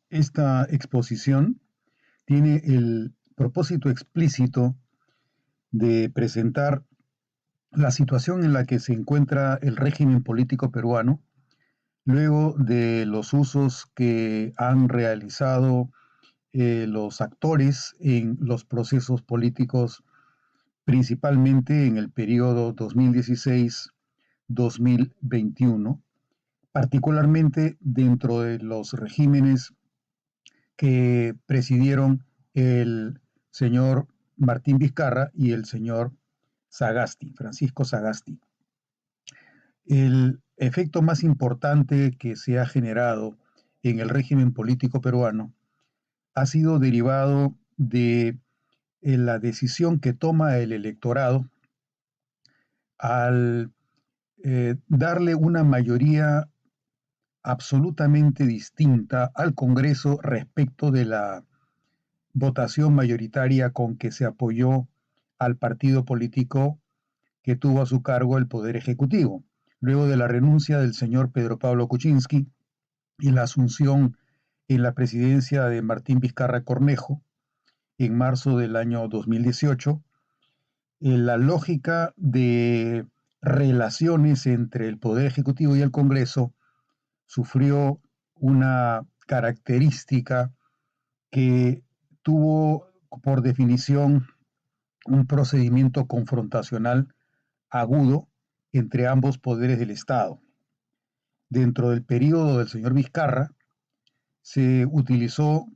Esta exposición tiene el propósito explícito de presentar la situación en la que se encuentra el régimen político peruano luego de los usos que han realizado los actores en los procesos políticos, principalmente en el periodo 2016-2021, particularmente dentro de los regímenes que presidieron el señor Martín Vizcarra y el señor Sagasti, Francisco Sagasti. El efecto más importante que se ha generado en el régimen político peruano ha sido derivado de la decisión que toma el electorado al darle una mayoría absolutamente distinta al Congreso respecto de la votación mayoritaria con que se apoyó al partido político que tuvo a su cargo el Poder Ejecutivo, luego de la renuncia del señor Pedro Pablo Kuczynski y la asunción en la presidencia de Martín Vizcarra Cornejo en marzo del año 2018. La lógica de relaciones entre el Poder Ejecutivo y el Congreso sufrió una característica que tuvo por definición un procedimiento confrontacional agudo entre ambos poderes del Estado. Dentro del periodo del señor Vizcarra se utilizó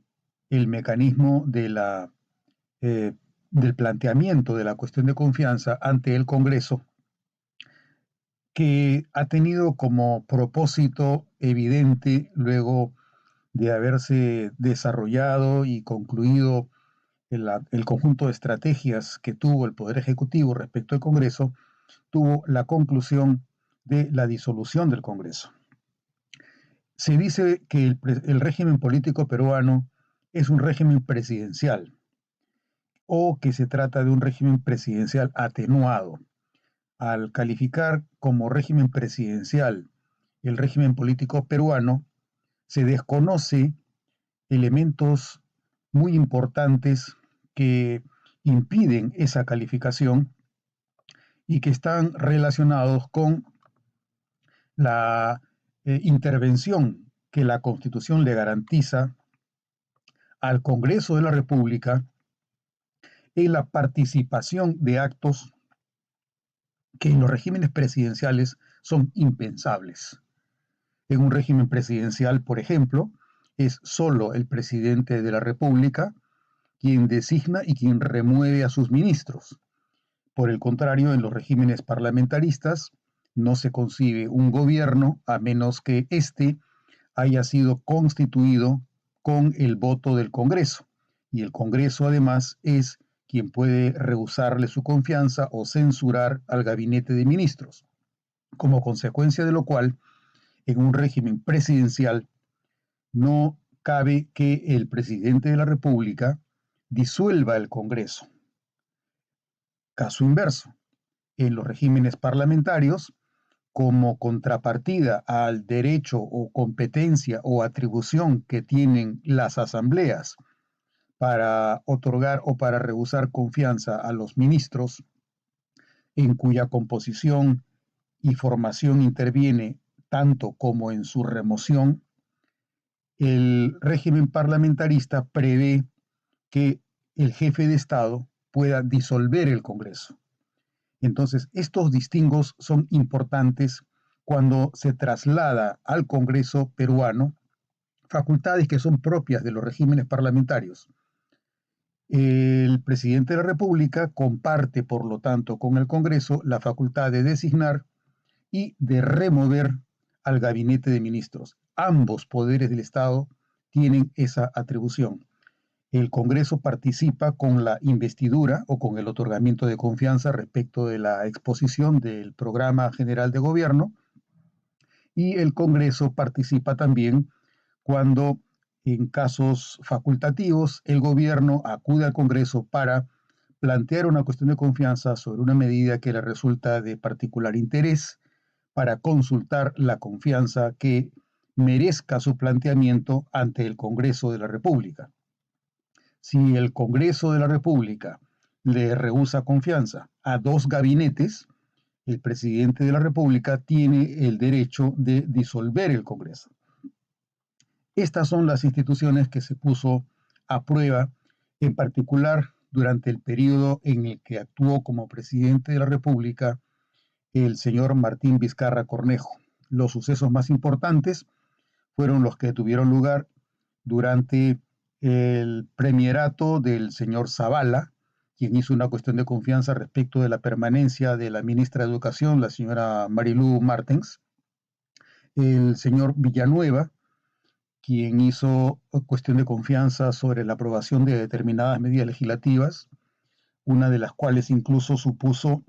el mecanismo del planteamiento de la cuestión de confianza ante el Congreso, que ha tenido como propósito evidente, luego de haberse desarrollado y concluido el conjunto de estrategias que tuvo el Poder Ejecutivo respecto al Congreso, tuvo la conclusión de la disolución del Congreso. Se dice que el régimen político peruano es un régimen presidencial o que se trata de un régimen presidencial atenuado. Al calificar como régimen presidencial el régimen político peruano, se desconoce elementos muy importantes que impiden esa calificación y que están relacionados con la intervención que la Constitución le garantiza al Congreso de la República en la participación de actos que en los regímenes presidenciales son impensables. En un régimen presidencial, por ejemplo, es solo el presidente de la República quien designa y quien remueve a sus ministros. Por el contrario, en los regímenes parlamentaristas no se concibe un gobierno a menos que éste haya sido constituido con el voto del Congreso. Y el Congreso, además, es quien puede rehusarle su confianza o censurar al gabinete de ministros. Como consecuencia de lo cual, en un régimen presidencial no cabe que el presidente de la República disuelva el Congreso. Caso inverso, en los regímenes parlamentarios, como contrapartida al derecho o competencia o atribución que tienen las asambleas para otorgar o para rehusar confianza a los ministros, en cuya composición y formación interviene tanto como en su remoción, el régimen parlamentarista prevé que el jefe de Estado pueda disolver el Congreso. Entonces, estos distingos son importantes cuando se traslada al Congreso peruano facultades que son propias de los regímenes parlamentarios. El presidente de la República comparte, por lo tanto, con el Congreso la facultad de designar y de remover al gabinete de ministros. Ambos poderes del Estado tienen esa atribución. El Congreso participa con la investidura o con el otorgamiento de confianza respecto de la exposición del programa general de gobierno, y el Congreso participa también cuando, en casos facultativos, el gobierno acude al Congreso para plantear una cuestión de confianza sobre una medida que le resulta de particular interés, para consultar la confianza que merezca su planteamiento ante el Congreso de la República. Si el Congreso de la República le rehúsa confianza a dos gabinetes, el presidente de la República tiene el derecho de disolver el Congreso. Estas son las instituciones que se puso a prueba, en particular durante el periodo en el que actuó como presidente de la República el señor Martín Vizcarra Cornejo. Los sucesos más importantes fueron los que tuvieron lugar durante el premierato del señor Zavala, quien hizo una cuestión de confianza respecto de la permanencia de la ministra de Educación, la señora Marilú Martens, el señor Villanueva, quien hizo cuestión de confianza sobre la aprobación de determinadas medidas legislativas, una de las cuales incluso supuso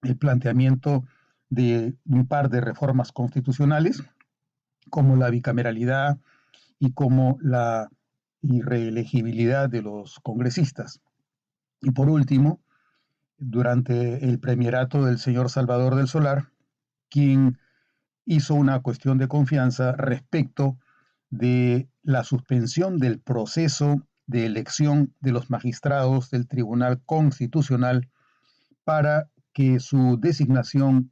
el planteamiento de un par de reformas constitucionales, como la bicameralidad y como la irreelegibilidad de los congresistas. Y por último, durante el premierato del señor Salvador del Solar, quien hizo una cuestión de confianza respecto de la suspensión del proceso de elección de los magistrados del Tribunal Constitucional para que su designación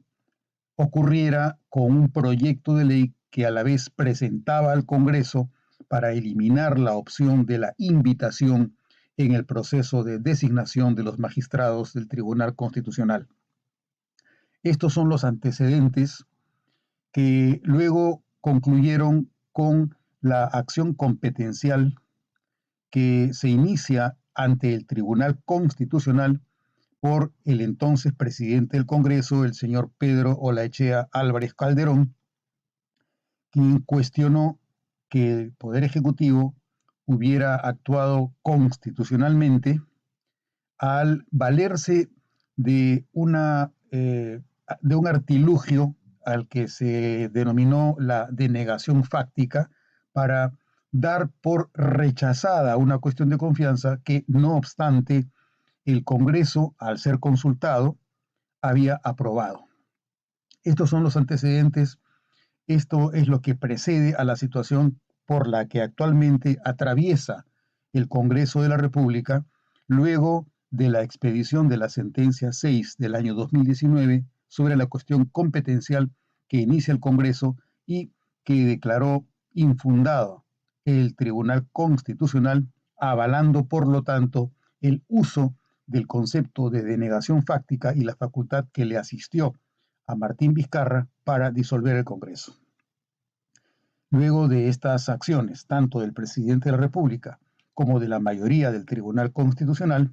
ocurriera con un proyecto de ley que a la vez presentaba al Congreso para eliminar la opción de la invitación en el proceso de designación de los magistrados del Tribunal Constitucional. Estos son los antecedentes que luego concluyeron con la acción competencial que se inicia ante el Tribunal Constitucional por el entonces presidente del Congreso, el señor Pedro Olaechea Álvarez Calderón, quien cuestionó que el Poder Ejecutivo hubiera actuado constitucionalmente al valerse de, de un artilugio al que se denominó la denegación fáctica para dar por rechazada una cuestión de confianza que, no obstante, el Congreso, al ser consultado, había aprobado. Estos son los antecedentes, esto es lo que precede a la situación por la que actualmente atraviesa el Congreso de la República luego de la expedición de la sentencia 6 del año 2019 sobre la cuestión competencial que inicia el Congreso y que declaró infundado el Tribunal Constitucional, avalando por lo tanto el uso del concepto de denegación fáctica y la facultad que le asistió a Martín Vizcarra para disolver el Congreso. Luego de estas acciones, tanto del presidente de la República como de la mayoría del Tribunal Constitucional,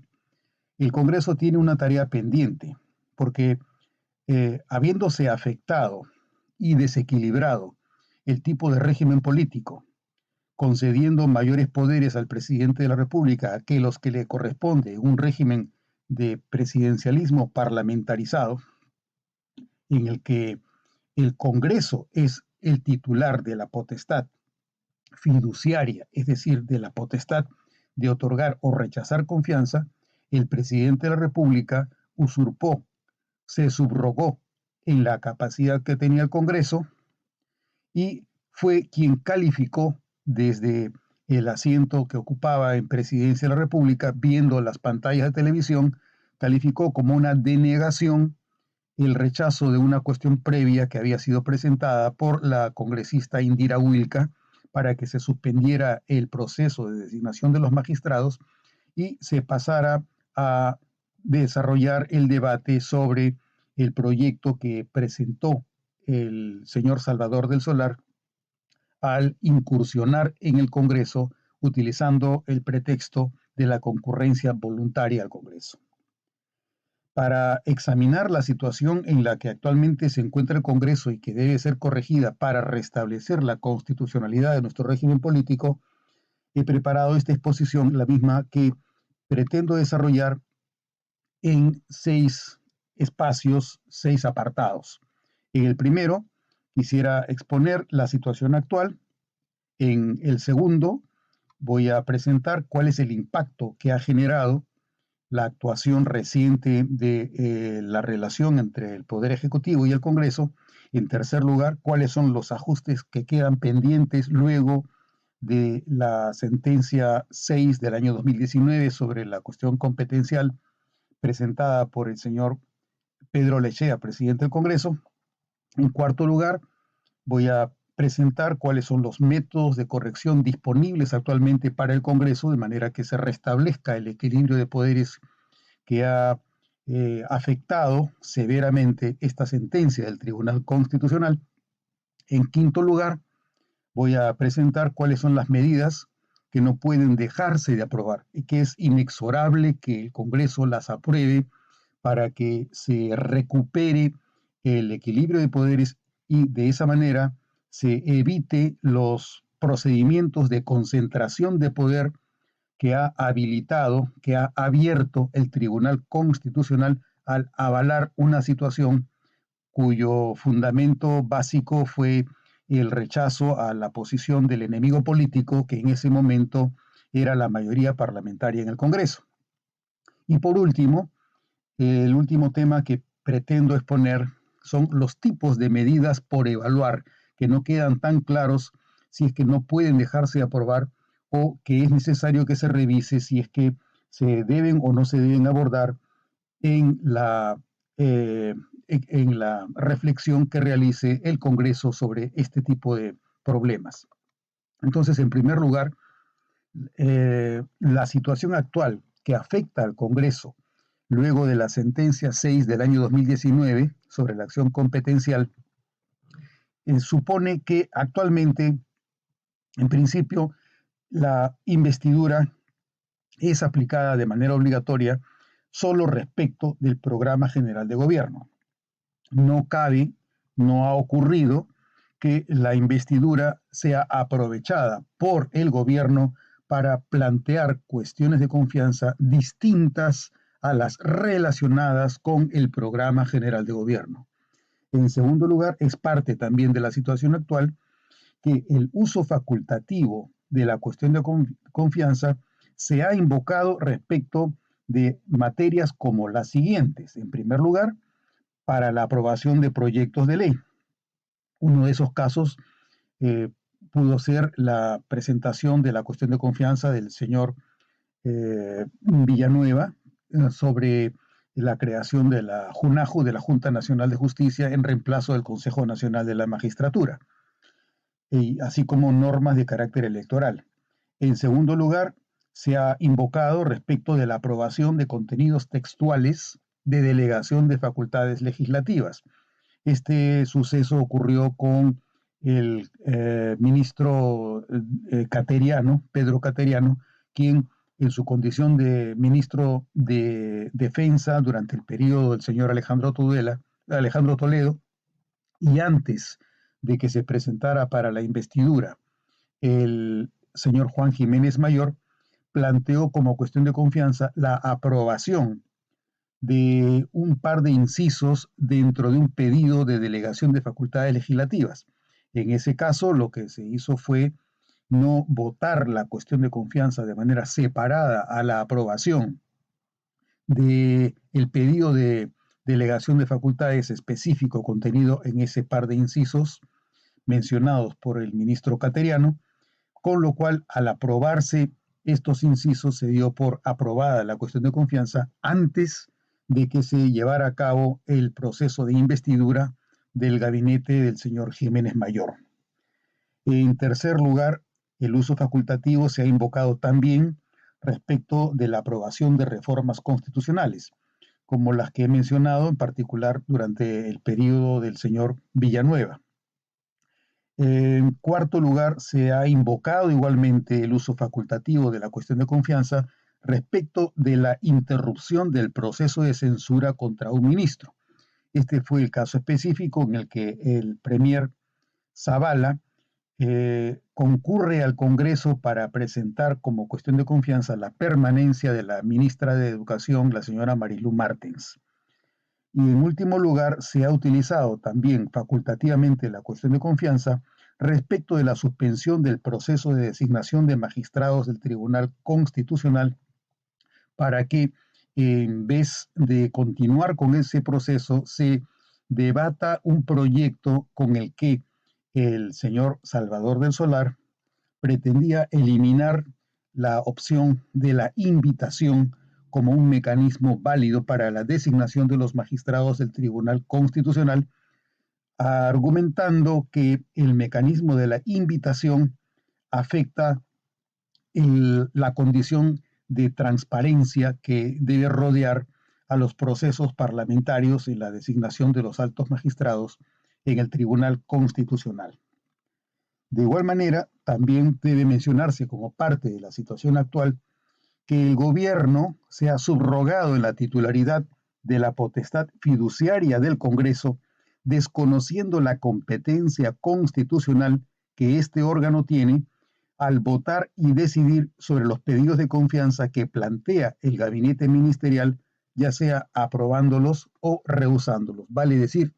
el Congreso tiene una tarea pendiente, porque habiéndose afectado y desequilibrado el tipo de régimen político, concediendo mayores poderes al presidente de la República que los que le corresponde un régimen de presidencialismo parlamentarizado, en el que el Congreso es el titular de la potestad fiduciaria, es decir, de la potestad de otorgar o rechazar confianza, el presidente de la República usurpó, se subrogó en la capacidad que tenía el Congreso y fue quien calificó desde el asiento que ocupaba en Presidencia de la República, viendo las pantallas de televisión, calificó como una denegación el rechazo de una cuestión previa que había sido presentada por la congresista Indira Wilka para que se suspendiera el proceso de designación de los magistrados y se pasara a desarrollar el debate sobre el proyecto que presentó el señor Salvador del Solar al incursionar en el Congreso utilizando el pretexto de la concurrencia voluntaria al Congreso. Para examinar la situación en la que actualmente se encuentra el Congreso y que debe ser corregida para restablecer la constitucionalidad de nuestro régimen político, he preparado esta exposición, la misma que pretendo desarrollar en 6 espacios, 6 apartados. En el primero, quisiera exponer la situación actual. En el segundo, voy a presentar cuál es el impacto que ha generado la actuación reciente de la relación entre el Poder Ejecutivo y el Congreso. En tercer lugar, cuáles son los ajustes que quedan pendientes luego de la sentencia 6 del año 2019 sobre la cuestión competencial presentada por el señor Pedro Lechea, presidente del Congreso. En cuarto lugar, voy a presentar cuáles son los métodos de corrección disponibles actualmente para el Congreso, de manera que se restablezca el equilibrio de poderes que ha afectado severamente esta sentencia del Tribunal Constitucional. En quinto lugar, voy a presentar cuáles son las medidas que no pueden dejarse de aprobar y que es inexorable que el Congreso las apruebe para que se recupere el equilibrio de poderes y de esa manera se evite los procedimientos de concentración de poder que ha habilitado, que ha abierto el Tribunal Constitucional al avalar una situación cuyo fundamento básico fue el rechazo a la posición del enemigo político que en ese momento era la mayoría parlamentaria en el Congreso. Y por último, el último tema que pretendo exponer son los tipos de medidas por evaluar, que no quedan tan claros si es que no pueden dejarse aprobar o que es necesario que se revise si es que se deben o no se deben abordar en la reflexión que realice el Congreso sobre este tipo de problemas. Entonces, en primer lugar, la situación actual que afecta al Congreso luego de la sentencia 6 del año 2019 sobre la acción competencial supone que actualmente, en principio, la investidura es aplicada de manera obligatoria solo respecto del programa general de gobierno. No cabe, no ha ocurrido que la investidura sea aprovechada por el gobierno para plantear cuestiones de confianza distintas a las relacionadas con el programa general de gobierno. En segundo lugar, es parte también de la situación actual que el uso facultativo de la cuestión de confianza se ha invocado respecto de materias como las siguientes. En primer lugar, para la aprobación de proyectos de ley. Uno de esos casos pudo ser la presentación de la cuestión de confianza del señor Villanueva sobre la creación de la JUNAJU, de la Junta Nacional de Justicia, en reemplazo del Consejo Nacional de la Magistratura, así como normas de carácter electoral. En segundo lugar, se ha invocado respecto de la aprobación de contenidos textuales de delegación de facultades legislativas. Este suceso ocurrió con el ministro Cateriano, Pedro Cateriano, quien en su condición de ministro de Defensa durante el periodo del señor Alejandro Toledo, y antes de que se presentara para la investidura el señor Juan Jiménez Mayor, planteó como cuestión de confianza la aprobación de un par de incisos dentro de un pedido de delegación de facultades legislativas. En ese caso, lo que se hizo fue no votar la cuestión de confianza de manera separada a la aprobación del pedido de delegación de facultades específico contenido en ese par de incisos mencionados por el ministro Cateriano, con lo cual al aprobarse estos incisos se dio por aprobada la cuestión de confianza antes de que se llevara a cabo el proceso de investidura del gabinete del señor Jiménez Mayor. En tercer lugar, el uso facultativo se ha invocado también respecto de la aprobación de reformas constitucionales, como las que he mencionado, en particular durante el periodo del señor Villanueva. En cuarto lugar, se ha invocado igualmente el uso facultativo de la cuestión de confianza respecto de la interrupción del proceso de censura contra un ministro. Este fue el caso específico en el que el premier Zavala concurre al Congreso para presentar como cuestión de confianza la permanencia de la ministra de Educación, la señora Marilu Martens. Y en último lugar, se ha utilizado también facultativamente la cuestión de confianza respecto de la suspensión del proceso de designación de magistrados del Tribunal Constitucional para que en vez de continuar con ese proceso se debata un proyecto con el que el señor Salvador del Solar pretendía eliminar la opción de la invitación como un mecanismo válido para la designación de los magistrados del Tribunal Constitucional, argumentando que el mecanismo de la invitación afecta la condición de transparencia que debe rodear a los procesos parlamentarios y la designación de los altos magistrados en el Tribunal Constitucional. De igual manera, también debe mencionarse como parte de la situación actual que el gobierno sea subrogado en la titularidad de la potestad fiduciaria del Congreso, desconociendo la competencia constitucional que este órgano tiene al votar y decidir sobre los pedidos de confianza que plantea el gabinete ministerial, ya sea aprobándolos o rehusándolos. Vale decir,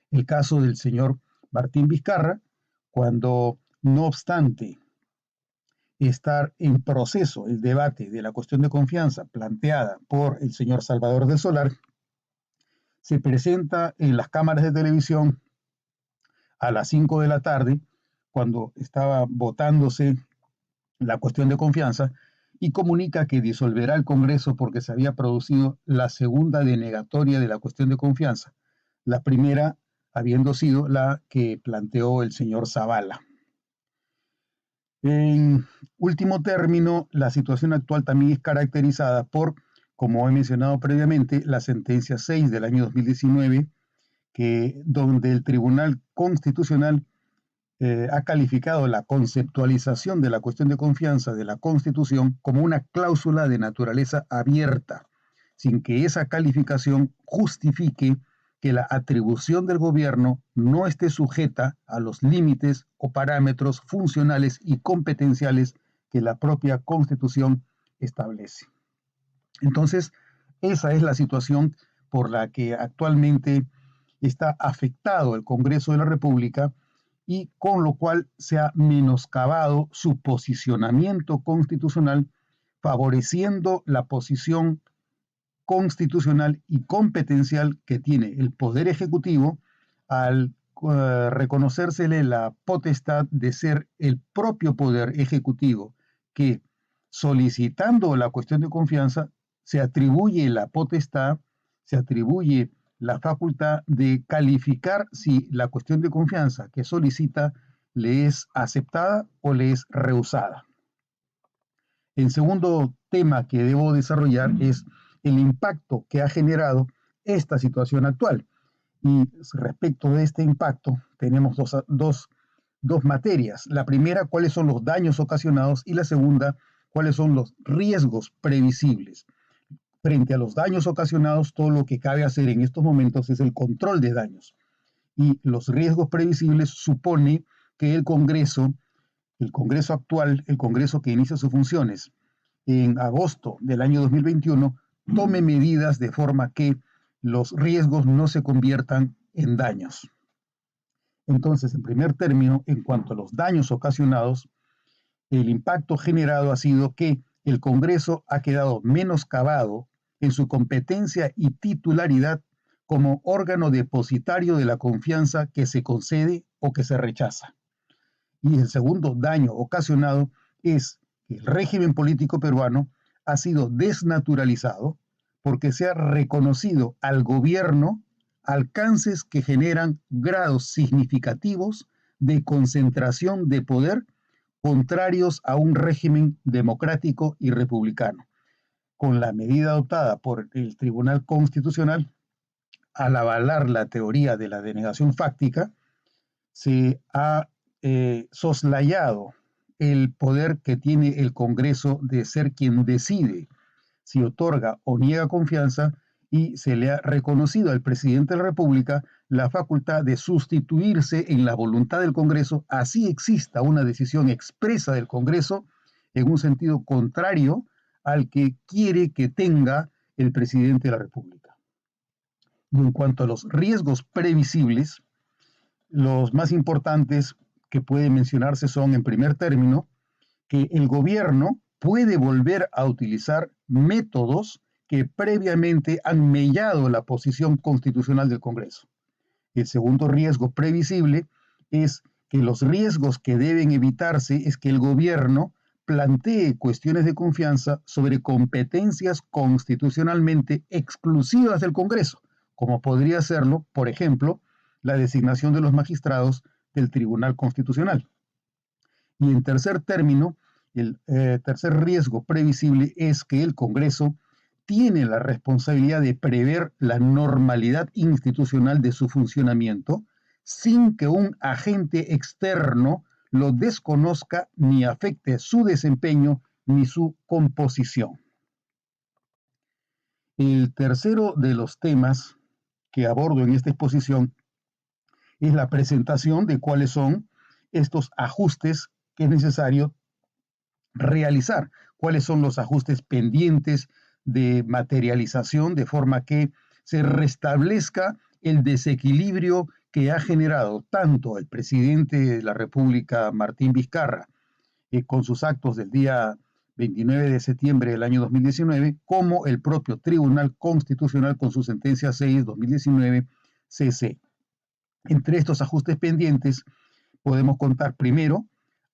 el caso del señor Martín Vizcarra, cuando no obstante estar en proceso el debate de la cuestión de confianza planteada por el señor Salvador del Solar, se presenta en las cámaras de televisión a las 5 de la tarde, cuando estaba votándose la cuestión de confianza, y comunica que disolverá el Congreso porque se había producido la segunda denegatoria de la cuestión de confianza, la primera habiendo sido la que planteó el señor Zavala. En último término, la situación actual también es caracterizada por, como he mencionado previamente, la sentencia 6 del año 2019, donde el Tribunal Constitucional ha calificado la conceptualización de la cuestión de confianza de la Constitución como una cláusula de naturaleza abierta, sin que esa calificación justifique que la atribución del gobierno no esté sujeta a los límites o parámetros funcionales y competenciales que la propia Constitución establece. Entonces, esa es la situación por la que actualmente está afectado el Congreso de la República, y con lo cual se ha menoscabado su posicionamiento constitucional, favoreciendo la posición constitucional y competencial que tiene el Poder Ejecutivo al reconocérsele la potestad de ser el propio Poder Ejecutivo que, solicitando la cuestión de confianza, se atribuye la potestad, se atribuye la facultad de calificar si la cuestión de confianza que solicita le es aceptada o le es rehusada. El segundo tema que debo desarrollar es el impacto que ha generado esta situación actual. Y respecto de este impacto, tenemos dos materias. La primera, cuáles son los daños ocasionados, y la segunda, cuáles son los riesgos previsibles. Frente a los daños ocasionados, todo lo que cabe hacer en estos momentos es el control de daños. Y los riesgos previsibles supone que el Congreso actual, el Congreso que inicia sus funciones en agosto del año 2021, tome medidas de forma que los riesgos no se conviertan en daños. Entonces, en primer término, en cuanto a los daños ocasionados, el impacto generado ha sido que el Congreso ha quedado menoscabado en su competencia y titularidad como órgano depositario de la confianza que se concede o que se rechaza. Y el segundo daño ocasionado es que el régimen político peruano ha sido desnaturalizado porque se ha reconocido al gobierno alcances que generan grados significativos de concentración de poder contrarios a un régimen democrático y republicano. Con la medida adoptada por el Tribunal Constitucional, al avalar la teoría de la denegación fáctica, se ha soslayado el poder que tiene el Congreso de ser quien decide si otorga o niega confianza, y se le ha reconocido al presidente de la República la facultad de sustituirse en la voluntad del Congreso, así exista una decisión expresa del Congreso en un sentido contrario al que quiere que tenga el presidente de la República. Y en cuanto a los riesgos previsibles, los más importantes que pueden mencionarse son, en primer término, que el gobierno puede volver a utilizar métodos que previamente han mellado la posición constitucional del Congreso. El segundo riesgo previsible es que los riesgos que deben evitarse es que el gobierno plantee cuestiones de confianza sobre competencias constitucionalmente exclusivas del Congreso, como podría serlo, por ejemplo, la designación de los magistrados del Tribunal Constitucional. Y en tercer término, el tercer riesgo previsible es que el Congreso tiene la responsabilidad de prever la normalidad institucional de su funcionamiento sin que un agente externo lo desconozca ni afecte su desempeño ni su composición. El tercero de los temas que abordo en esta exposición es la presentación de cuáles son estos ajustes que es necesario realizar, cuáles son los ajustes pendientes de materialización de forma que se restablezca el desequilibrio que ha generado tanto el presidente de la República, Martín Vizcarra, con sus actos del día 29 de septiembre del año 2019, como el propio Tribunal Constitucional con su sentencia 6-2019 CC. Entre estos ajustes pendientes podemos contar primero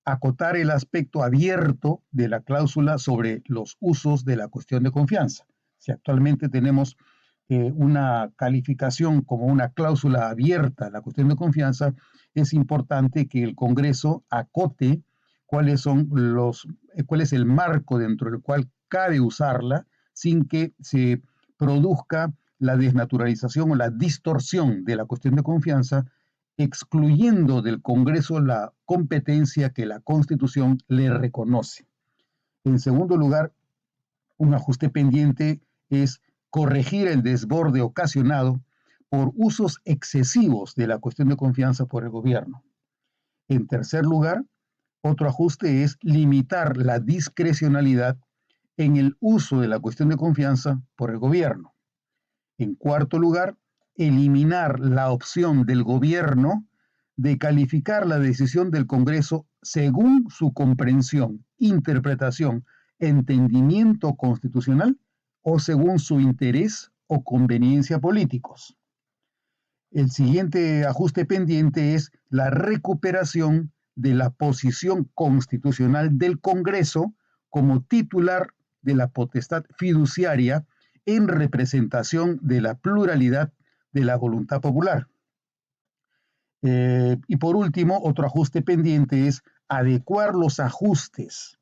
acotar el aspecto abierto de la cláusula sobre los usos de la cuestión de confianza. Si actualmente tenemos una calificación como una cláusula abierta a la cuestión de confianza, es importante que el Congreso acote cuál es el marco dentro del cual cabe usarla sin que se produzca la desnaturalización o la distorsión de la cuestión de confianza, excluyendo del Congreso la competencia que la Constitución le reconoce. En segundo lugar, un ajuste pendiente es corregir el desborde ocasionado por usos excesivos de la cuestión de confianza por el gobierno. En tercer lugar, otro ajuste es limitar la discrecionalidad en el uso de la cuestión de confianza por el gobierno. En cuarto lugar, eliminar la opción del gobierno de calificar la decisión del Congreso según su comprensión, interpretación, entendimiento constitucional o según su interés o conveniencia políticos. El siguiente ajuste pendiente es la recuperación de la posición constitucional del Congreso como titular de la potestad fiduciaria en representación de la pluralidad de la voluntad popular. Y por último, otro ajuste pendiente es adecuar los ajustes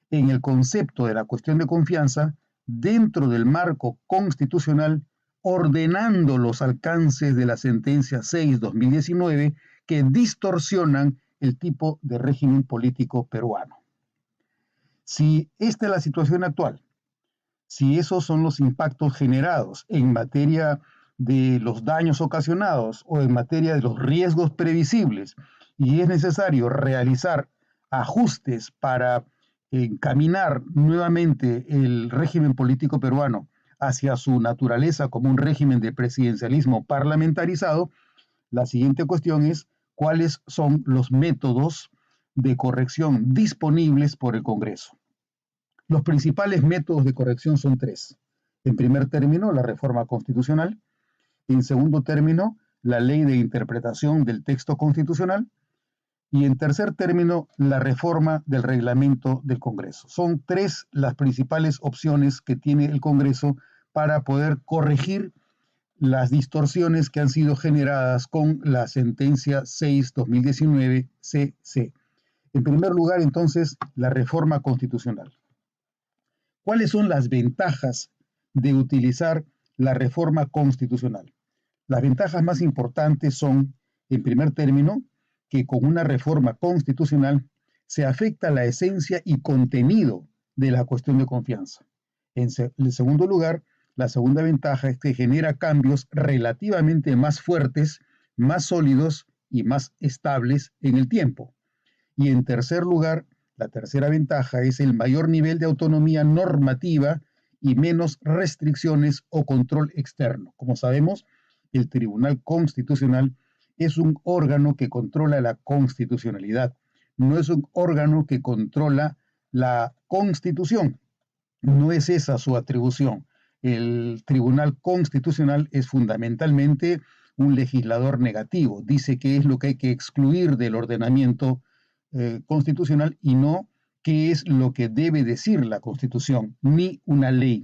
en el concepto de la cuestión de confianza dentro del marco constitucional, ordenando los alcances de la sentencia 6-2019 que distorsionan el tipo de régimen político peruano. Si esta es la situación actual, si esos son los impactos generados en materia de los daños ocasionados o en materia de los riesgos previsibles, y es necesario realizar ajustes para encaminar nuevamente el régimen político peruano hacia su naturaleza como un régimen de presidencialismo parlamentarizado, la siguiente cuestión es cuáles son los métodos de corrección disponibles por el Congreso. Los principales métodos de corrección son tres. En primer término, la reforma constitucional. En segundo término, la ley de interpretación del texto constitucional. Y en tercer término, la reforma del reglamento del Congreso. Son tres las principales opciones que tiene el Congreso para poder corregir las distorsiones que han sido generadas con la sentencia 6-2019 CC. En primer lugar, entonces, la reforma constitucional. ¿Cuáles son las ventajas de utilizar la reforma constitucional? Las ventajas más importantes son, en primer término, que con una reforma constitucional se afecta la esencia y contenido de la cuestión de confianza. En segundo lugar, la segunda ventaja es que genera cambios relativamente más fuertes, más sólidos y más estables en el tiempo. Y en tercer lugar, la tercera ventaja es el mayor nivel de autonomía normativa y menos restricciones o control externo. Como sabemos, el Tribunal Constitucional es un órgano que controla la constitucionalidad, no es un órgano que controla la Constitución, no es esa su atribución. el Tribunal Constitucional es fundamentalmente un legislador negativo. Dice qué es lo que hay que excluir del ordenamiento constitucional y no qué es lo que debe decir la Constitución, ni una ley.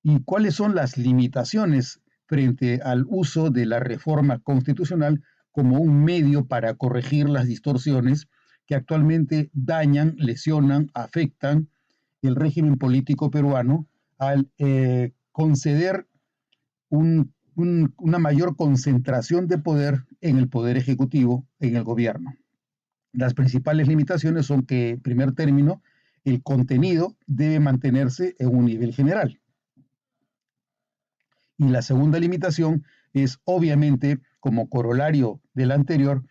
¿Y cuáles son las limitaciones frente al uso de la reforma constitucional como un medio para corregir las distorsiones que actualmente dañan, lesionan, afectan el régimen político peruano al conceder una mayor concentración de poder en el poder ejecutivo, en el gobierno? Las principales limitaciones son que, en primer término, el contenido debe mantenerse en un nivel general. Y la segunda limitación es, obviamente, como corolario del anterior,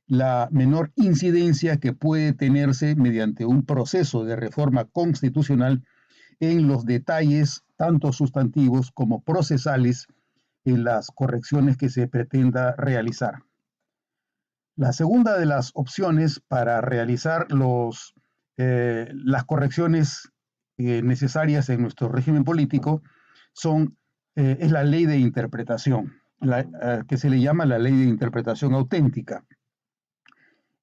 la menor incidencia que puede tenerse mediante un proceso de reforma constitucional en los detalles, tanto sustantivos como procesales, en las correcciones que se pretenda realizar. La segunda de las opciones para realizar las correcciones necesarias en nuestro régimen político es la ley de interpretación, que se le llama la ley de interpretación auténtica.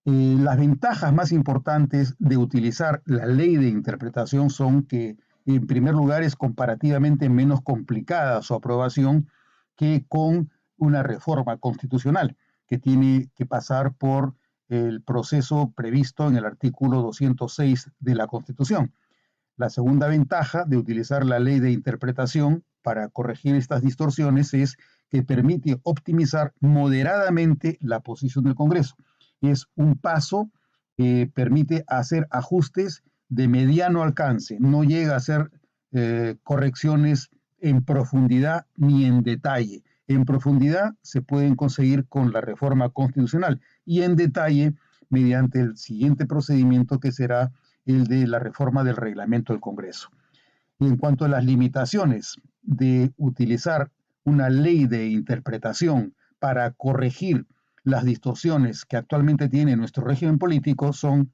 Las ventajas más importantes de utilizar la ley de interpretación son que, en primer lugar, es comparativamente menos complicada su aprobación que con una reforma constitucional, que tiene que pasar por el proceso previsto en el artículo 206 de la Constitución. La segunda ventaja de utilizar la ley de interpretación para corregir estas distorsiones es que permite optimizar moderadamente la posición del Congreso. Es un paso que permite hacer ajustes de mediano alcance, no llega a hacer correcciones en profundidad ni en detalle. En profundidad se pueden conseguir con la reforma constitucional y en detalle mediante el siguiente procedimiento, que será el de la reforma del reglamento del Congreso. Y en cuanto a las limitaciones de utilizar una ley de interpretación para corregir las distorsiones que actualmente tiene nuestro régimen político, son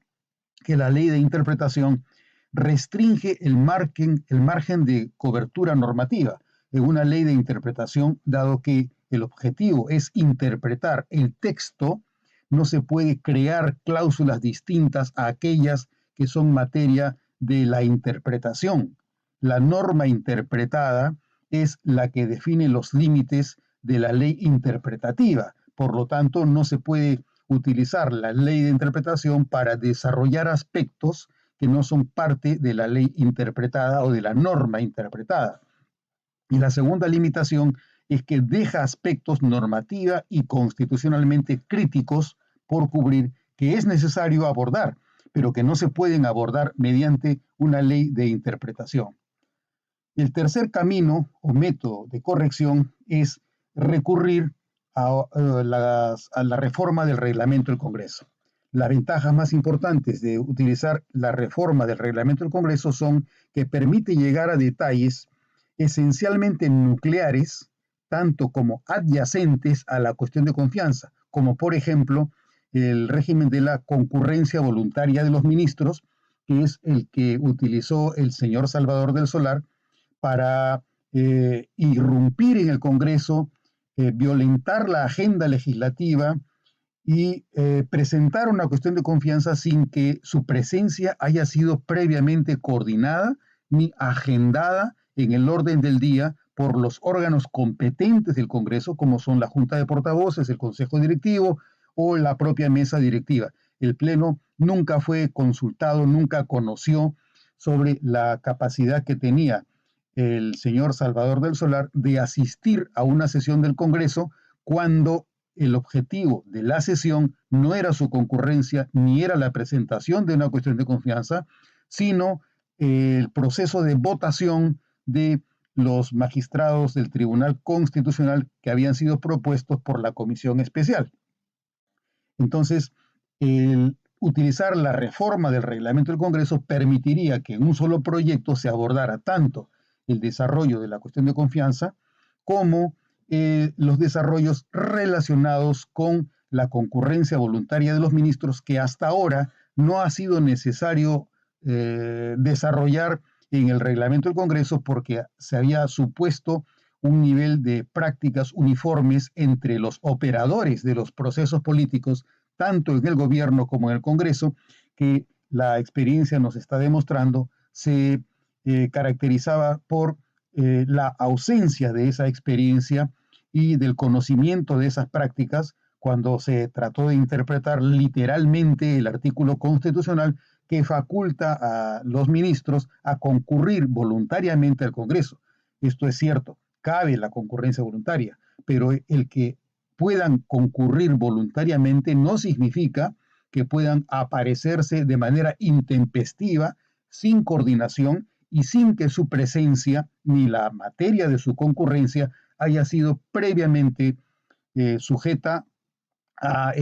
que la ley de interpretación restringe el margen de cobertura normativa en una ley de interpretación, dado que el objetivo es interpretar el texto. No se puede crear cláusulas distintas a aquellas que son materia de la interpretación. La norma interpretada es la que define los límites de la ley interpretativa. Por lo tanto, no se puede utilizar la ley de interpretación para desarrollar aspectos que no son parte de la ley interpretada o de la norma interpretada. Y la segunda limitación es que deja aspectos normativa y constitucionalmente críticos por cubrir, que es necesario abordar, pero que no se pueden abordar mediante una ley de interpretación. El tercer camino o método de corrección es recurrir a la reforma del reglamento del Congreso. Las ventajas más importantes de utilizar la reforma del reglamento del Congreso son que permite llegar a detalles esencialmente nucleares, tanto como adyacentes a la cuestión de confianza, como por ejemplo el régimen de la concurrencia voluntaria de los ministros, que es el que utilizó el señor Salvador del Solar para irrumpir en el Congreso, violentar la agenda legislativa y presentar una cuestión de confianza sin que su presencia haya sido previamente coordinada ni agendada en el orden del día por los órganos competentes del Congreso, como son la Junta de Portavoces, el Consejo Directivo o la propia mesa directiva. El Pleno nunca fue consultado, nunca conoció sobre la capacidad que tenía el señor Salvador del Solar de asistir a una sesión del Congreso cuando el objetivo de la sesión no era su concurrencia ni era la presentación de una cuestión de confianza, sino el proceso de votación de los magistrados del Tribunal Constitucional que habían sido propuestos por la Comisión Especial. Entonces, el utilizar la reforma del reglamento del Congreso permitiría que en un solo proyecto se abordara tanto el desarrollo de la cuestión de confianza como los desarrollos relacionados con la concurrencia voluntaria de los ministros, que hasta ahora no ha sido necesario desarrollar en el reglamento del Congreso porque se había supuesto un nivel de prácticas uniformes entre los operadores de los procesos políticos, tanto en el gobierno como en el Congreso, que la experiencia nos está demostrando se caracterizaba por la ausencia de esa experiencia y del conocimiento de esas prácticas cuando se trató de interpretar literalmente el artículo constitucional que faculta a los ministros a concurrir voluntariamente al Congreso. Esto es cierto, cabe la concurrencia voluntaria, pero el que puedan concurrir voluntariamente no significa que puedan aparecerse de manera intempestiva, sin coordinación y sin que su presencia ni la materia de su concurrencia haya sido previamente sujeta a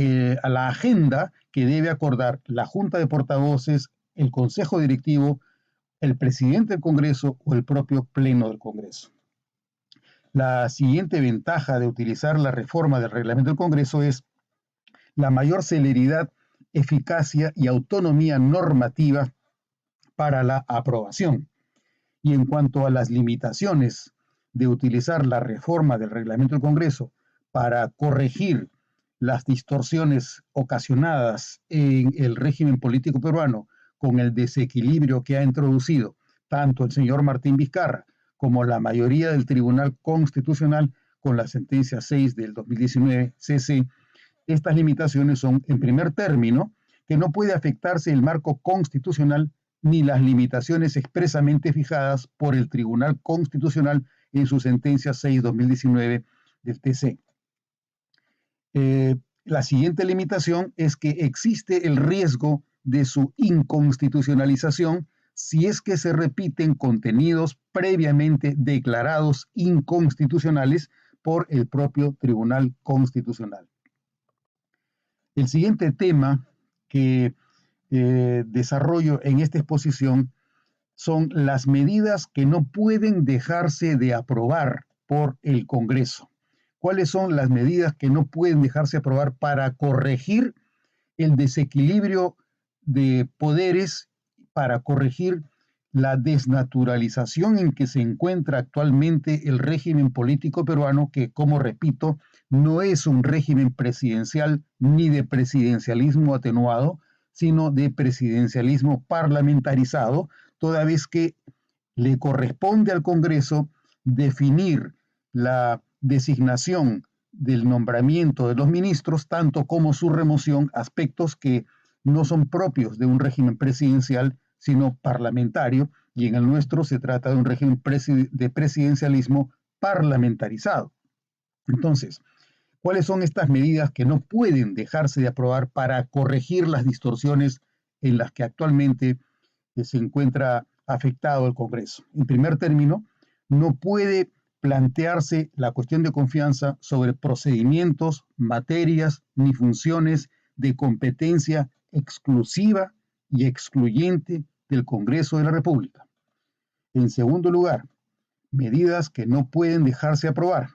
la agenda que debe acordar la Junta de Portavoces, el Consejo Directivo, el presidente del Congreso o el propio Pleno del Congreso. La siguiente ventaja de utilizar la reforma del reglamento del Congreso es la mayor celeridad, eficacia y autonomía normativa para la aprobación. Y en cuanto a las limitaciones de utilizar la reforma del reglamento del Congreso para corregir las distorsiones ocasionadas en el régimen político peruano con el desequilibrio que ha introducido tanto el señor Martín Vizcarra como la mayoría del Tribunal Constitucional con la sentencia 6 del 2019 CC, estas limitaciones son, en primer término, que no puede afectarse el marco constitucional ni las limitaciones expresamente fijadas por el Tribunal Constitucional en su sentencia 6-2019 del TC. La siguiente limitación es que existe el riesgo de su inconstitucionalización si es que se repiten contenidos previamente declarados inconstitucionales por el propio Tribunal Constitucional. El siguiente tema que desarrollo en esta exposición son las medidas que no pueden dejarse de aprobar por el Congreso. ¿Cuáles son las medidas que no pueden dejarse aprobar para corregir el desequilibrio de poderes, para corregir la desnaturalización en que se encuentra actualmente el régimen político peruano, que, como repito, no es un régimen presidencial ni de presidencialismo atenuado, sino de presidencialismo parlamentarizado, toda vez que le corresponde al Congreso definir la designación del nombramiento de los ministros, tanto como su remoción, aspectos que no son propios de un régimen presidencial, sino parlamentario, y en el nuestro se trata de un régimen de presidencialismo parlamentarizado. Entonces, ¿cuáles son estas medidas que no pueden dejarse de aprobar para corregir las distorsiones en las que actualmente se encuentra afectado el Congreso? En primer término, no puede plantearse la cuestión de confianza sobre procedimientos, materias ni funciones de competencia exclusiva y excluyente del Congreso de la República. En segundo lugar, medidas que no pueden dejarse aprobar.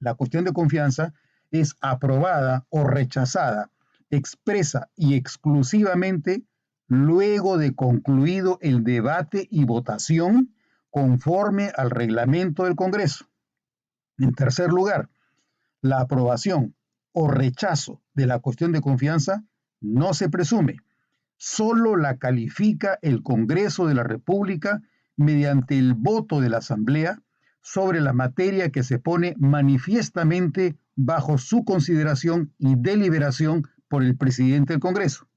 La cuestión de confianza es aprobada o rechazada expresa y exclusivamente luego de concluido el debate y votación conforme al reglamento del Congreso. En tercer lugar, la aprobación o rechazo de la cuestión de confianza no se presume, solo la califica el Congreso de la República mediante el voto de la Asamblea sobre la materia que se pone manifiestamente bajo su consideración y deliberación por el presidente del Congreso,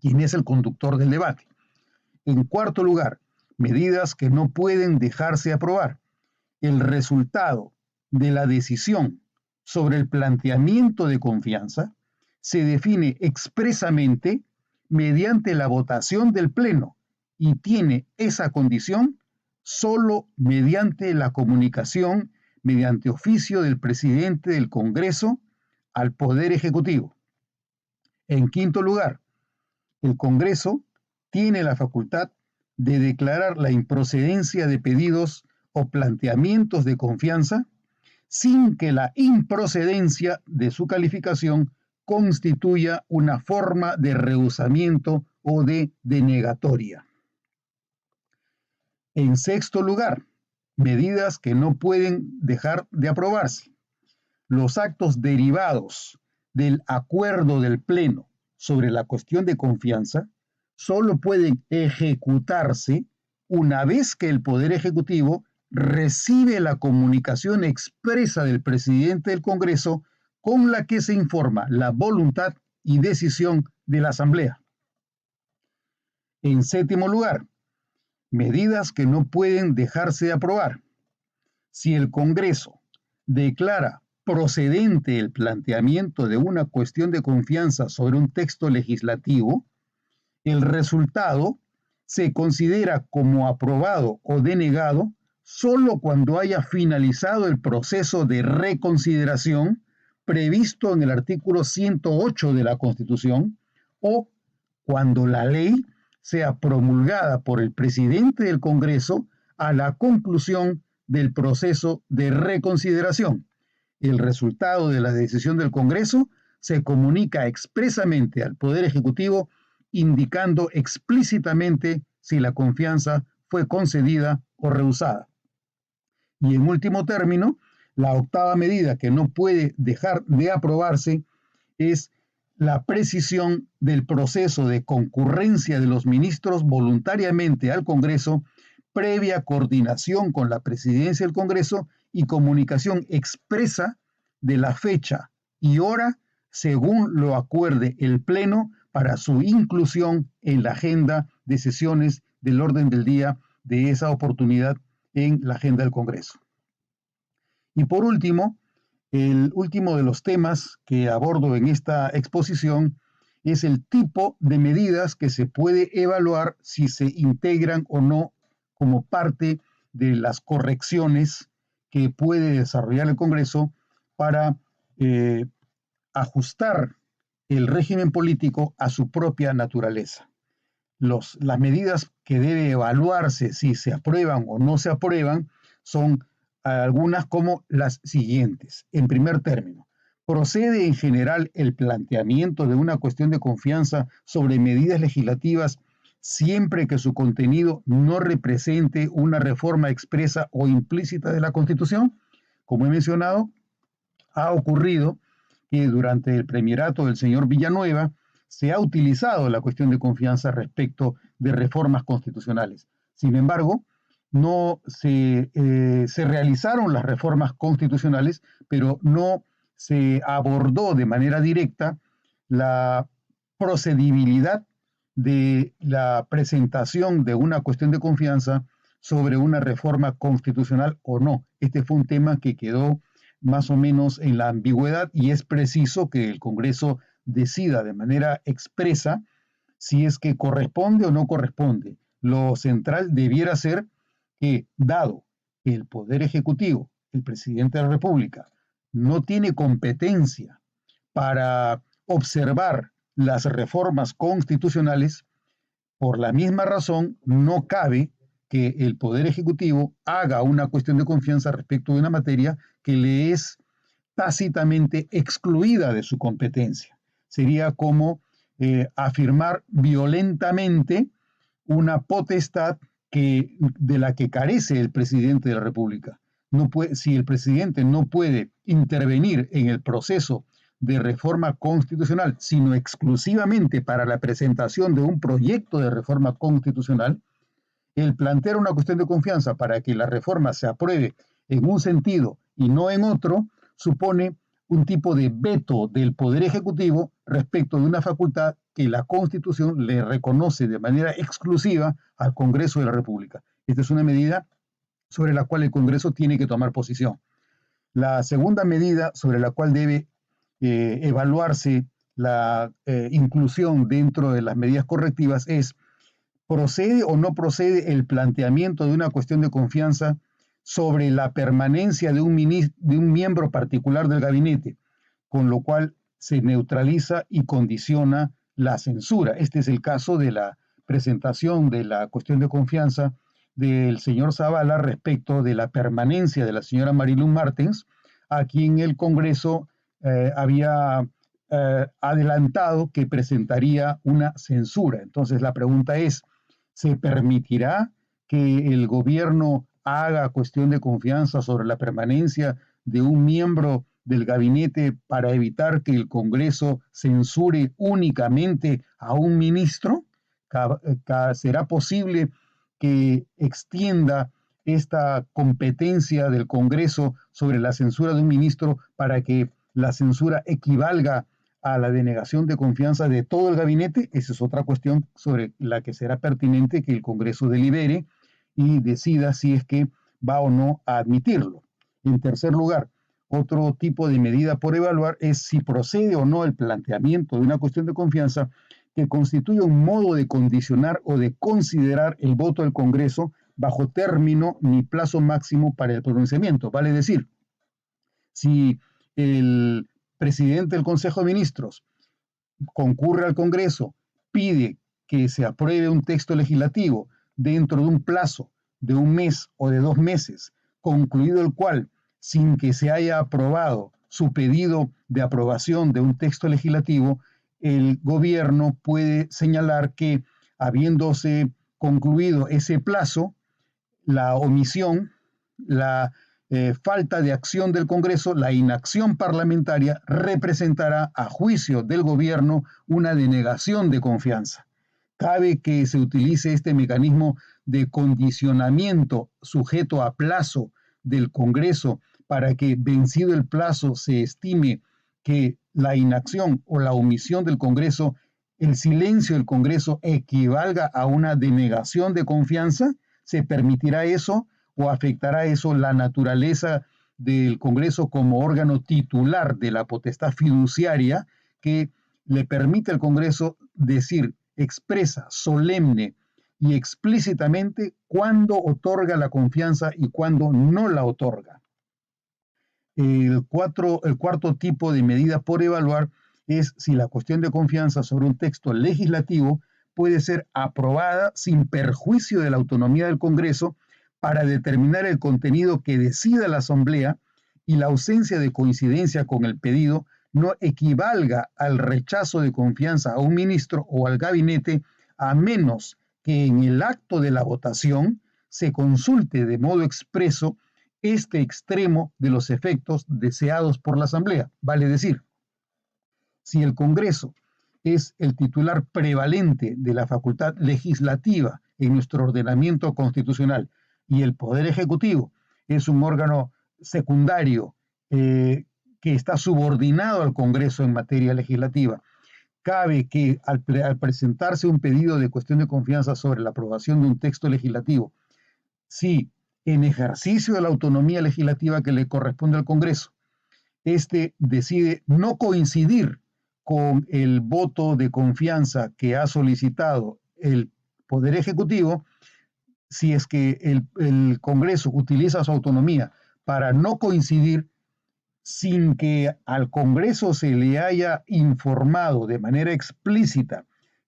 quien es el conductor del debate. En cuarto lugar, medidas que no pueden dejarse aprobar. El resultado de la decisión sobre el planteamiento de confianza se define expresamente mediante la votación del Pleno y tiene esa condición solo mediante la comunicación mediante oficio del presidente del Congreso al Poder Ejecutivo. En quinto lugar, el Congreso tiene la facultad de declarar la improcedencia de pedidos o planteamientos de confianza sin que la improcedencia de su calificación constituya una forma de rehusamiento o de denegatoria. En sexto lugar, medidas que no pueden dejar de aprobarse. Los actos derivados del acuerdo del Pleno sobre la cuestión de confianza solo pueden ejecutarse una vez que el Poder Ejecutivo recibe la comunicación expresa del presidente del Congreso con la que se informa la voluntad y decisión de la Asamblea. En séptimo lugar, medidas que no pueden dejarse de aprobar. Si el Congreso declara procedente el planteamiento de una cuestión de confianza sobre un texto legislativo, el resultado se considera como aprobado o denegado solo cuando haya finalizado el proceso de reconsideración previsto en el artículo 108 de la Constitución o cuando la ley sea promulgada por el presidente del Congreso a la conclusión del proceso de reconsideración. El resultado de la decisión del Congreso se comunica expresamente al Poder Ejecutivo, indicando explícitamente si la confianza fue concedida o rehusada. Y en último término, la octava medida que no puede dejar de aprobarse es la precisión del proceso de concurrencia de los ministros voluntariamente al Congreso, previa coordinación con la presidencia del Congreso y comunicación expresa de la fecha y hora según lo acuerde el Pleno para su inclusión en la agenda de sesiones del orden del día de esa oportunidad en la agenda del Congreso. Y por último, el último de los temas que abordo en esta exposición es el tipo de medidas que se puede evaluar si se integran o no como parte de las correcciones que puede desarrollar el Congreso para ajustar el régimen político a su propia naturaleza. Las medidas que debe evaluarse si se aprueban o no se aprueban son algunas como las siguientes. En primer término, ¿procede en general el planteamiento de una cuestión de confianza sobre medidas legislativas siempre que su contenido no represente una reforma expresa o implícita de la Constitución? Como he mencionado, ha ocurrido que durante el premierato del señor Villanueva se ha utilizado la cuestión de confianza respecto de reformas constitucionales. Sin embargo, no se realizaron las reformas constitucionales, pero no se abordó de manera directa la procedibilidad de la presentación de una cuestión de confianza sobre una reforma constitucional o no. Este fue un tema que quedó más o menos en la ambigüedad y es preciso que el Congreso decida de manera expresa si es que corresponde o no corresponde. Lo central debiera ser que, dado que el Poder Ejecutivo, el presidente de la República, no tiene competencia para observar las reformas constitucionales, por la misma razón no cabe que el Poder Ejecutivo haga una cuestión de confianza respecto de una materia que le es tácitamente excluida de su competencia. Sería como afirmar violentamente una potestad de la que carece el presidente de la República. No puede, si el presidente no puede intervenir en el proceso de reforma constitucional, sino exclusivamente para la presentación de un proyecto de reforma constitucional, el plantear una cuestión de confianza para que la reforma se apruebe en un sentido y no en otro, supone un tipo de veto del Poder Ejecutivo respecto de una facultad que la Constitución le reconoce de manera exclusiva al Congreso de la República. Esta es una medida sobre la cual el Congreso tiene que tomar posición. La segunda medida sobre la cual debe evaluarse la inclusión dentro de las medidas correctivas es: ¿procede o no procede el planteamiento de una cuestión de confianza sobre la permanencia de un miembro particular del gabinete, con lo cual se neutraliza y condiciona la censura? Este es el caso de la presentación de la cuestión de confianza del señor Zavala respecto de la permanencia de la señora Marilyn Martens, a quien el Congreso había adelantado que presentaría una censura. Entonces la pregunta es: ¿se permitirá que el gobierno haga cuestión de confianza sobre la permanencia de un miembro del gabinete para evitar que el Congreso censure únicamente a un ministro? ¿Será posible que extienda esta competencia del Congreso sobre la censura de un ministro para que la censura equivalga a la denegación de confianza de todo el gabinete? Esa es otra cuestión sobre la que será pertinente que el Congreso delibere y decida si es que va o no a admitirlo. En tercer lugar, otro tipo de medida por evaluar es si procede o no el planteamiento de una cuestión de confianza que constituye un modo de condicionar o de considerar el voto del Congreso bajo término ni plazo máximo para el pronunciamiento. Vale decir, si el presidente del Consejo de Ministros concurre al Congreso, pide que se apruebe un texto legislativo dentro de un plazo de un mes o de 2 meses, concluido el cual, sin que se haya aprobado su pedido de aprobación de un texto legislativo, el gobierno puede señalar que, habiéndose concluido ese plazo, la omisión, la falta de acción del Congreso, la inacción parlamentaria representará a juicio del gobierno una denegación de confianza. Cabe que se utilice este mecanismo de condicionamiento sujeto a plazo del Congreso para que, vencido el plazo, se estime que la inacción o la omisión del Congreso, el silencio del Congreso equivalga a una denegación de confianza. ¿Se permitirá eso o afectará eso la naturaleza del Congreso como órgano titular de la potestad fiduciaria que le permite al Congreso decir expresa, solemne y explícitamente cuándo otorga la confianza y cuándo no la otorga? El cuarto tipo de medida por evaluar es si la cuestión de confianza sobre un texto legislativo puede ser aprobada sin perjuicio de la autonomía del Congreso para determinar el contenido que decida la Asamblea y la ausencia de coincidencia con el pedido no equivalga al rechazo de confianza a un ministro o al gabinete, a menos que en el acto de la votación se consulte de modo expreso este extremo de los efectos deseados por la Asamblea. Vale decir, si el Congreso es el titular prevalente de la facultad legislativa en nuestro ordenamiento constitucional y el Poder Ejecutivo es un órgano secundario que está subordinado al Congreso en materia legislativa, cabe que al presentarse un pedido de cuestión de confianza sobre la aprobación de un texto legislativo, si en ejercicio de la autonomía legislativa que le corresponde al Congreso, este decide no coincidir con el voto de confianza que ha solicitado el Poder Ejecutivo, si es que el Congreso utiliza su autonomía para no coincidir sin que al Congreso se le haya informado de manera explícita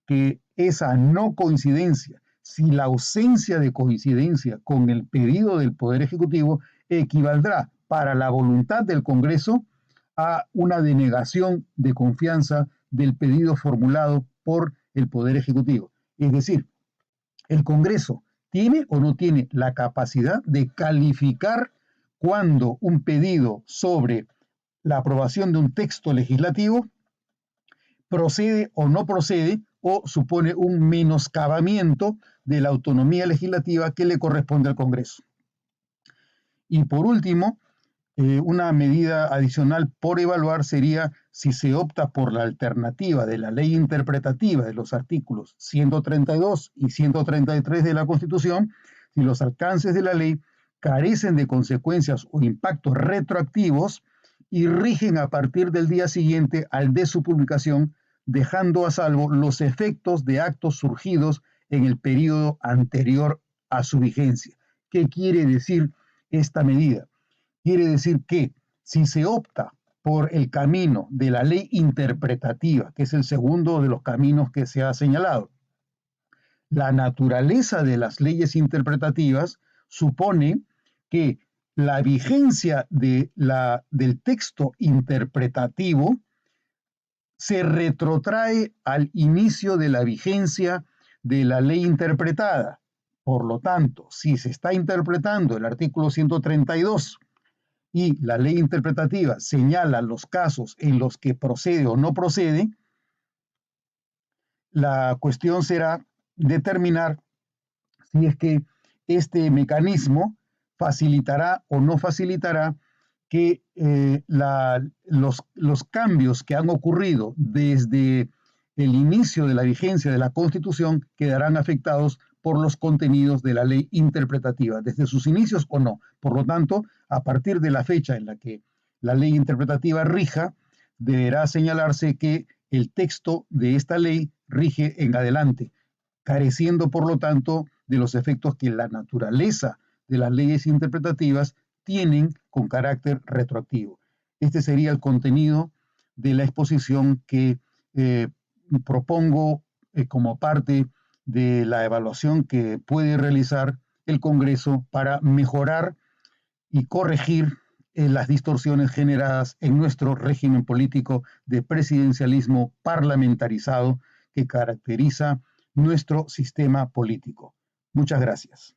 que esa no coincidencia, si la ausencia de coincidencia con el pedido del Poder Ejecutivo equivaldrá para la voluntad del Congreso a una denegación de confianza del pedido formulado por el Poder Ejecutivo. Es decir, el Congreso tiene o no tiene la capacidad de calificar cuando un pedido sobre la aprobación de un texto legislativo procede o no procede o supone un menoscabamiento de la autonomía legislativa que le corresponde al Congreso. Y por último, una medida adicional por evaluar sería si se opta por la alternativa de la ley interpretativa de los artículos 132 y 133 de la Constitución, si los alcances de la ley carecen de consecuencias o impactos retroactivos y rigen a partir del día siguiente al de su publicación, dejando a salvo los efectos de actos surgidos en el periodo anterior a su vigencia. ¿Qué quiere decir esta medida? Quiere decir que si se opta por el camino de la ley interpretativa, que es el segundo de los caminos que se ha señalado, la naturaleza de las leyes interpretativas supone que la vigencia del texto interpretativo se retrotrae al inicio de la vigencia de la ley interpretada. Por lo tanto, si se está interpretando el artículo 132 y la ley interpretativa señala los casos en los que procede o no procede, la cuestión será determinar si es que este mecanismo facilitará o no facilitará que los cambios que han ocurrido desde el inicio de la vigencia de la Constitución quedarán afectados por los contenidos de la ley interpretativa, desde sus inicios o no. Por lo tanto, a partir de la fecha en la que la ley interpretativa rija, deberá señalarse que el texto de esta ley rige en adelante, careciendo, por lo tanto, de los efectos que la naturaleza de las leyes interpretativas tienen con carácter retroactivo. Este sería el contenido de la exposición que propongo como parte de la evaluación que puede realizar el Congreso para mejorar y corregir las distorsiones generadas en nuestro régimen político de presidencialismo parlamentarizado que caracteriza nuestro sistema político. Muchas gracias.